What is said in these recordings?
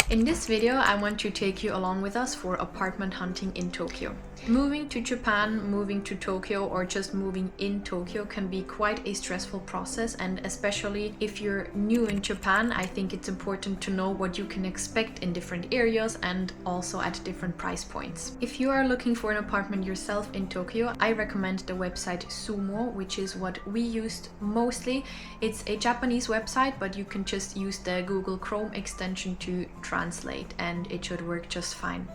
In this video, I want to take you along with us for apartment hunting in Tokyo. Moving to Japan, moving to Tokyo, or just moving in Tokyo can be quite a stressful process, and especially if you're new in Japan, I think it's important to know what you can expect in different areas and also at different price points. If you are looking for an apartment yourself in Tokyo, I recommend the website Sumo, which is what we used mostly. It's a Japanese website, but you can just use the Google Chrome extension to translate and it should work just fine.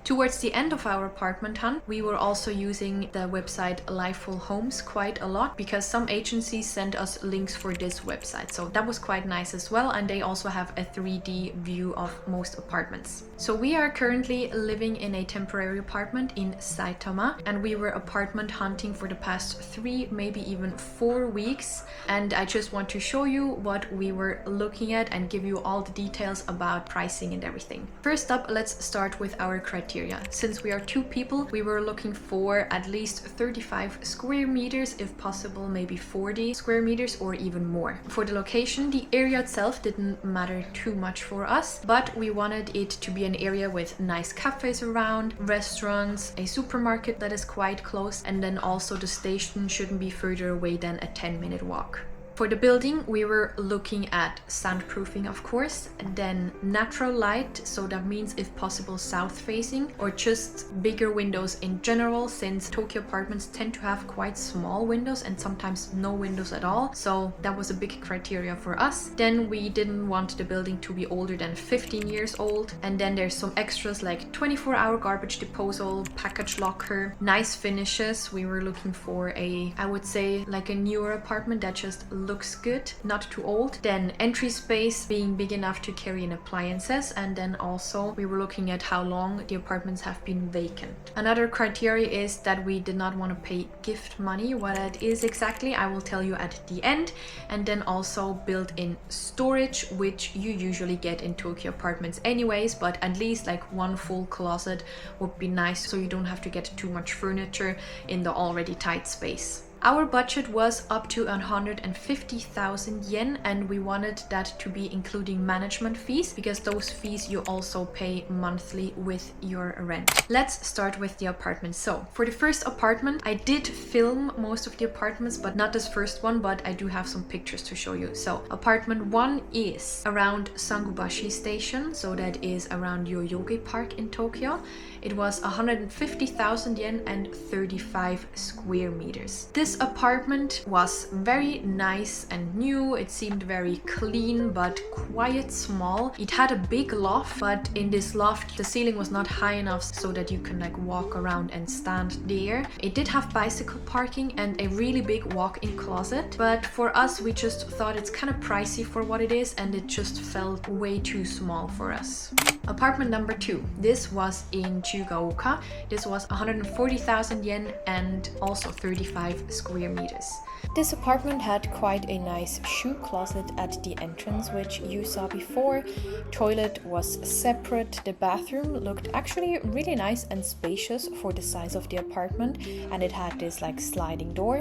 Towards the end of our apartment hunt, we were also using the website Liveful Homes quite a lot because some agencies sent us links for this website. So that was quite nice as well, and they also have a 3D view of most apartments. So we are currently living in a temporary apartment in Saitama, and we were apartment hunting for the past 3, maybe even 4 weeks. And I just want to show you what we were looking at and give you all the details about pricing and everything. First up, let's start with our criteria. Since we are 2 people, we were looking for at least 35 square meters, if possible maybe 40 square meters or even more. For the location, the area itself didn't matter too much for us, but we wanted it to be an area with nice cafes around, restaurants, a supermarket that is quite close, and then also the station shouldn't be further away than a 10-minute walk. For the building, we were looking at soundproofing, of course, and then natural light, so that means if possible south facing, or just bigger windows in general, since Tokyo apartments tend to have quite small windows and sometimes no windows at all, so that was a big criteria for us. Then we didn't want the building to be older than 15 years old, and then there's some extras like 24-hour garbage disposal, package locker, nice finishes. We were looking for I would say like a newer apartment that just looks good, not too old. Then entry space being big enough to carry in appliances, and then also we were looking at how long the apartments have been vacant. Another criteria is that we did not want to pay gift money. What that is exactly, I will tell you at the end. And then also built-in storage, which you usually get in Tokyo apartments anyways, but at least like one full closet would be nice so you don't have to get too much furniture in the already tight space. Our budget was up to 150,000 yen, and we wanted that to be including management fees because those fees you also pay monthly with your rent. Let's start with the apartment. So for the first apartment, I did film most of the apartments, but not this first one, but I do have some pictures to show you. So apartment 1 is around Sangubashi Station, so that is around Yoyogi Park in Tokyo. It was 150,000 yen and 35 square meters. This apartment was very nice and new. It seemed very clean but quite small. It had a big loft, but in this loft the ceiling was not high enough so that you can like walk around and stand there. It did have bicycle parking and a really big walk-in closet, but for us we just thought it's kind of pricey for what it is, and it just felt way too small for us. Apartment number 2. This was in Chugaoka. This was 140,000 yen and also 35 square meters. This apartment had quite a nice shoe closet at the entrance, which you saw before. Toilet was separate. The bathroom looked actually really nice and spacious for the size of the apartment, and it had this like sliding door.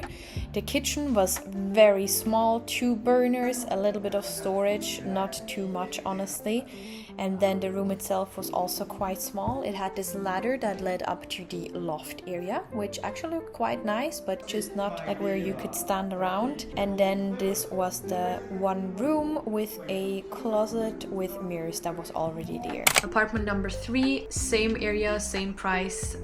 The kitchen was very small, 2 burners, a little bit of storage, not too much honestly. And then the room itself was also quite small. It had this ladder that led up to the loft area, which actually looked quite nice, but just not like where you could stand around. And then this was the one room with a closet with mirrors that was already there. Apartment number 3, same area, same price,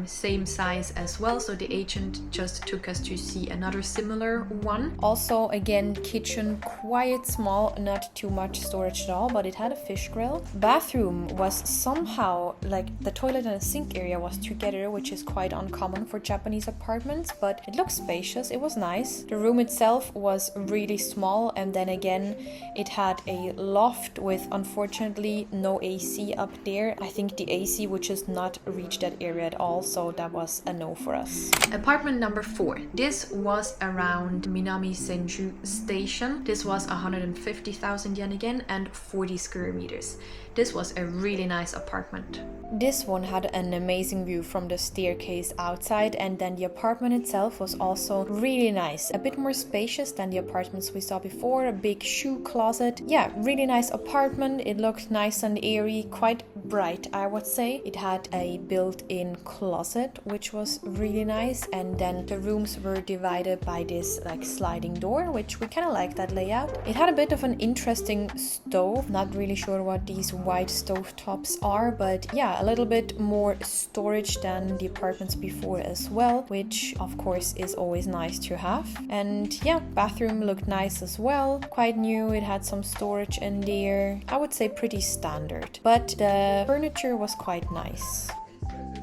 same size as well. So the agent just took us to see another similar one. Also again, kitchen quite small, not too much storage at all, but it had a fish grill. Bathroom was somehow like the toilet and the sink area was together, which is quite uncommon for Japanese apartments, but it looked spacious. It was nice. The room itself was really small, and then again it had a loft with unfortunately no AC up there. I think the AC would just not reach that area at all, so that was a no for us. Apartment number 4. This was around Minami Senju Station. This was 150,000 yen again and 40 square meters. This was a really nice apartment. This one had an amazing view from the staircase outside, and then the apartment itself was also really nice. A bit more spacious than the apartments we saw before, a big shoe closet. Yeah, really nice apartment. It looked nice and airy, quite bright, I would say. It had a built-in closet, which was really nice, and then the rooms were divided by this like sliding door, which we kind of like that layout. It had a bit of an interesting stove. Not really sure what these white stove tops are, but yeah, a little bit more storage than the apartments before as well, which of course is always nice to have. And yeah, bathroom looked nice as well, quite new. It had some storage in there. I would say pretty standard, but the furniture was quite nice.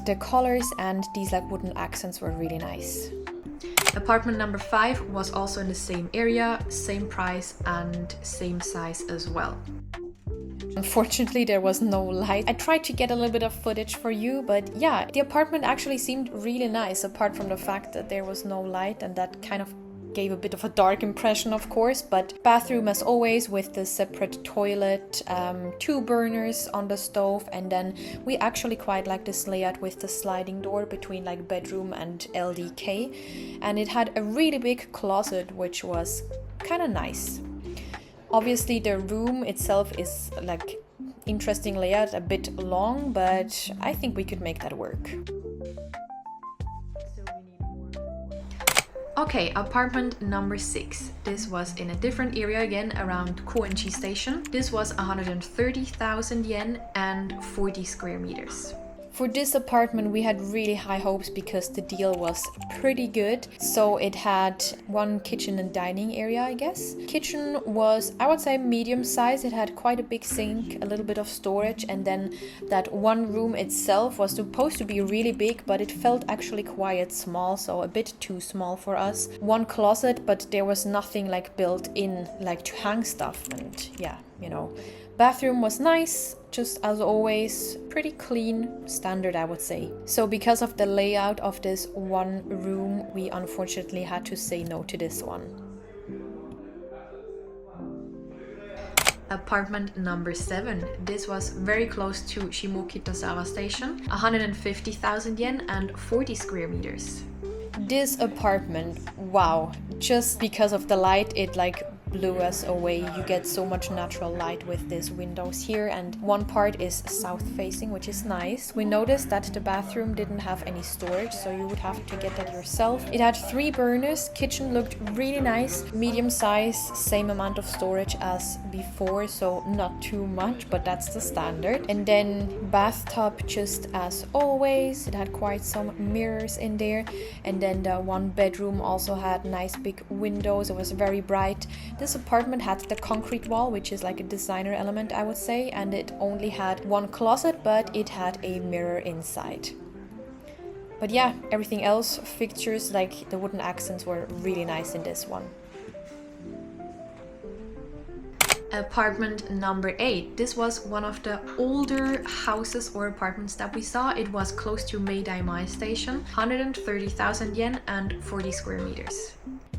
The colors and these like wooden accents were really nice. Apartment number 5 was also in the same area, same price and same size as well. Unfortunately, there was no light. I tried to get a little bit of footage for you, but yeah, the apartment actually seemed really nice, apart from the fact that there was no light, and that kind of gave a bit of a dark impression, of course. But bathroom as always, with the separate toilet, 2 burners on the stove, and then we actually quite like this layout with the sliding door between like bedroom and LDK, and it had a really big closet, which was kind of nice. Obviously the room itself is like interesting layout, a bit long, but I think we could make that work. Okay, apartment number 6. This was in a different area again, around Koenchi station. This was 130,000 yen and 40 square meters. For this apartment we had really high hopes because the deal was pretty good. So it had 1 kitchen and dining area, I guess. Kitchen was, I would say, medium size. It had quite a big sink, a little bit of storage, and then that 1 room itself was supposed to be really big, but it felt actually quite small, so a bit too small for us. 1 closet, but there was nothing like built in like to hang stuff, and yeah, you know. Bathroom was nice, just as always, pretty clean, standard I would say. So because of the layout of this 1 room, we unfortunately had to say no to this one. Apartment number 7. This was very close to Shimokitazawa station, 150,000 yen and 40 square meters. This apartment, wow, just because of the light, it like blew us away. You get so much natural light with these windows here, and 1 part is south facing, which is nice. We noticed that the bathroom didn't have any storage, so you would have to get that yourself. It had 3 burners. Kitchen looked really nice, medium size, same amount of storage as before, so not too much, but that's the standard. And then bathtub, just as always. It had quite some mirrors in there, and then the 1 bedroom also had nice big windows. It was very bright. This apartment had the concrete wall, which is like a designer element, I would say, and it only had 1 closet, but it had a mirror inside. But yeah, everything else, fixtures like the wooden accents were really nice in this one. Apartment number 8. This was one of the older houses or apartments that we saw. It was close to Meidaimai station, 130,000 yen and 40 square meters.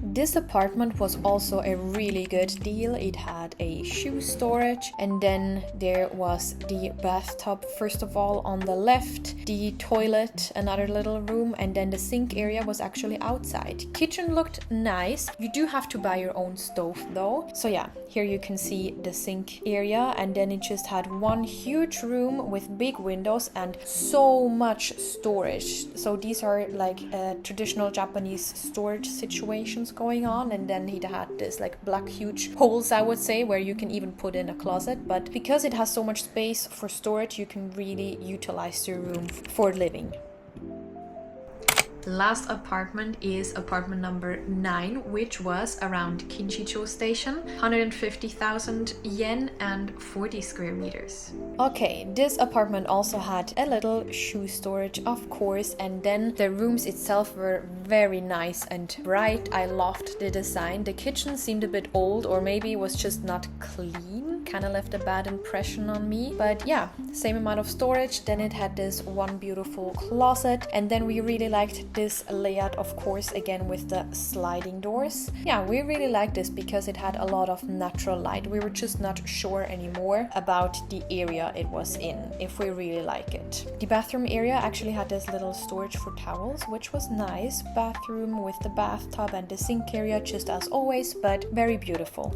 This apartment was also a really good deal. It had a shoe storage, and then there was the bathtub first of all on the left, the toilet, another little room, and then the sink area was actually outside. Kitchen looked nice. You do have to buy your own stove though. So yeah, here you can see the sink area, and then it just had 1 huge room with big windows and so much storage. So these are like traditional Japanese storage situations going on, and then it had this like black huge holes, I would say, where you can even put in a closet. But because it has so much space for storage, you can really utilize the room for living. Last apartment is apartment number 9, which was around Kinchicho station, 150,000 yen and 40 square meters. Okay, this apartment also had a little shoe storage, of course, and then the rooms itself were very nice and bright. I loved the design. The kitchen seemed a bit old, or maybe it was just not clean, kind of left a bad impression on me. But yeah, same amount of storage. Then it had this one beautiful closet, and then we really liked this layout, of course, again with the sliding doors. Yeah, we really liked this because it had a lot of natural light. We were just not sure anymore about the area it was in, if we really like it. The bathroom area actually had this little storage for towels, which was nice. Bathroom with the bathtub and the sink area, just as always, but very beautiful.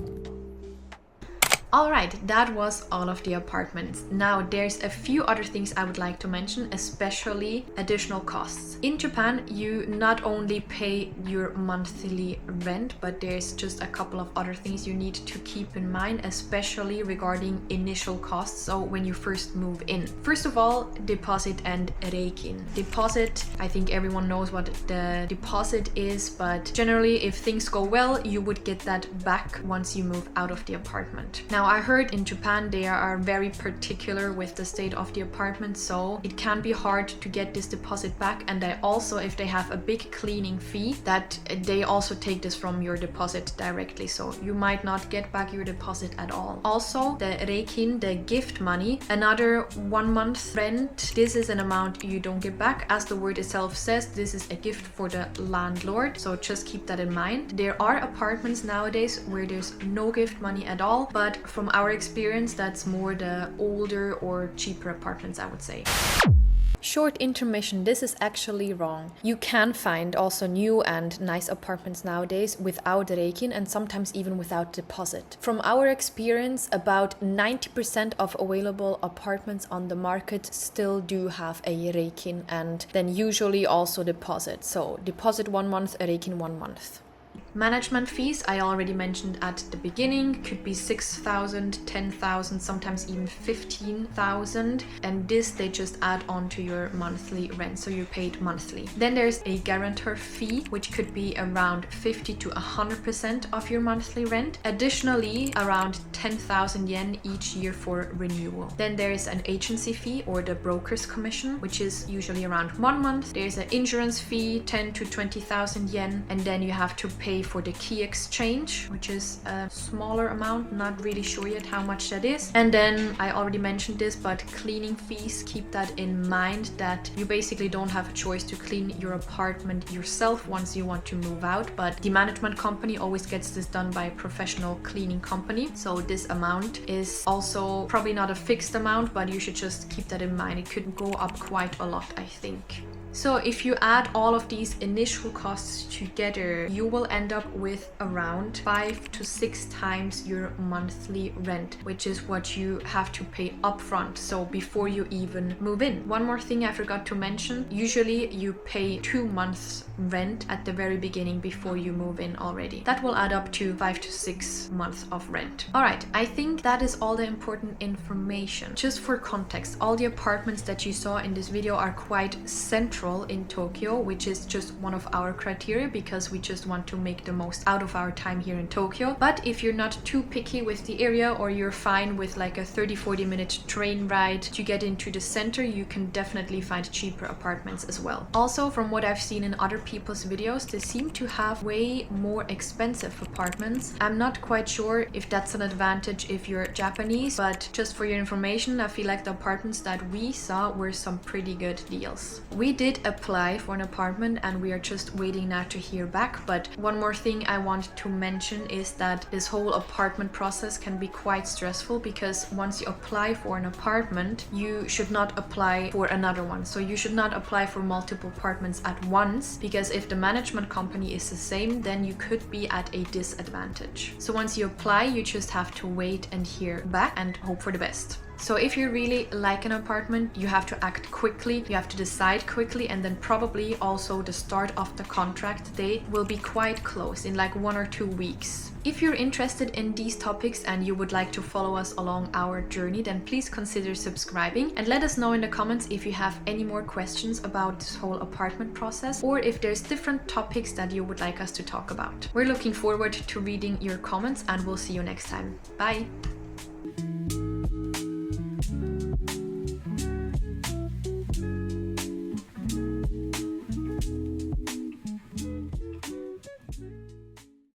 Alright, that was all of the apartments. Now there's a few other things I would like to mention, especially additional costs. In Japan, you not only pay your monthly rent, but there's just a couple of other things you need to keep in mind, especially regarding initial costs, so when you first move in. First of all, deposit and reikin. Deposit, I think everyone knows what the deposit is, but generally if things go well, you would get that back once you move out of the apartment. Now, I heard in Japan they are very particular with the state of the apartment, so it can be hard to get this deposit back, and they also, if they have a big cleaning fee, that they also take this from your deposit directly, so you might not get back your deposit at all. Also, the reikin, the gift money, another 1 month rent, this is an amount you don't get back. As the word itself says, this is a gift for the landlord, so just keep that in mind. There are apartments nowadays where there's no gift money at all, but from our experience, that's more the older or cheaper apartments, I would say. Short intermission, this is actually wrong. You can find also new and nice apartments nowadays without reikin and sometimes even without deposit. From our experience, about 90% of available apartments on the market still do have a reikin and then usually also deposit. So deposit 1 month, reikin 1 month. Management fees, I already mentioned at the beginning, could be 6,000, 10,000, sometimes even 15,000, and this they just add on to your monthly rent, so you're paid monthly. Then there's a guarantor fee, which could be around 50 to 100% of your monthly rent. Additionally, around 10,000 yen each year for renewal. Then there is an agency fee or the broker's commission, which is usually around 1 month. There's an insurance fee, 10 to 20,000 yen, and then you have to pay for the key exchange, which is a smaller amount, not really sure yet how much that is. And then I already mentioned this, but cleaning fees, keep that in mind, that you basically don't have a choice to clean your apartment yourself once you want to move out, but the management company always gets this done by a professional cleaning company. So this amount is also probably not a fixed amount, but you should just keep that in mind. It could go up quite a lot, I think. So if you add all of these initial costs together, you will end up with around 5 to 6 times your monthly rent, which is what you have to pay upfront, so before you even move in. One more thing I forgot to mention, usually you pay 2 months rent at the very beginning before you move in already. That will add up to 5 to 6 months of rent. Alright, I think that is all the important information. Just for context, all the apartments that you saw in this video are quite central in Tokyo, which is just one of our criteria because we just want to make the most out of our time here in Tokyo. But if you're not too picky with the area, or you're fine with like a 30-40 minute train ride to get into the center, you can definitely find cheaper apartments as well. Also, from what I've seen in other people's videos, they seem to have way more expensive apartments. I'm not quite sure if that's an advantage if you're Japanese, but just for your information, I feel like the apartments that we saw were some pretty good deals. We did apply for an apartment and we are just waiting now to hear back. But one more thing I want to mention is that this whole apartment process can be quite stressful, because once you apply for an apartment, you should not apply for another one. So you should not apply for multiple apartments at once, because if the management company is the same, then you could be at a disadvantage. So once you apply, you just have to wait and hear back and hope for the best. So if you really like an apartment, you have to act quickly, you have to decide quickly, and then probably also the start of the contract date will be quite close, in like 1 or 2 weeks. If you're interested in these topics and you would like to follow us along our journey, then please consider subscribing and let us know in the comments if you have any more questions about this whole apartment process, or if there's different topics that you would like us to talk about. We're looking forward to reading your comments and we'll see you next time. Bye!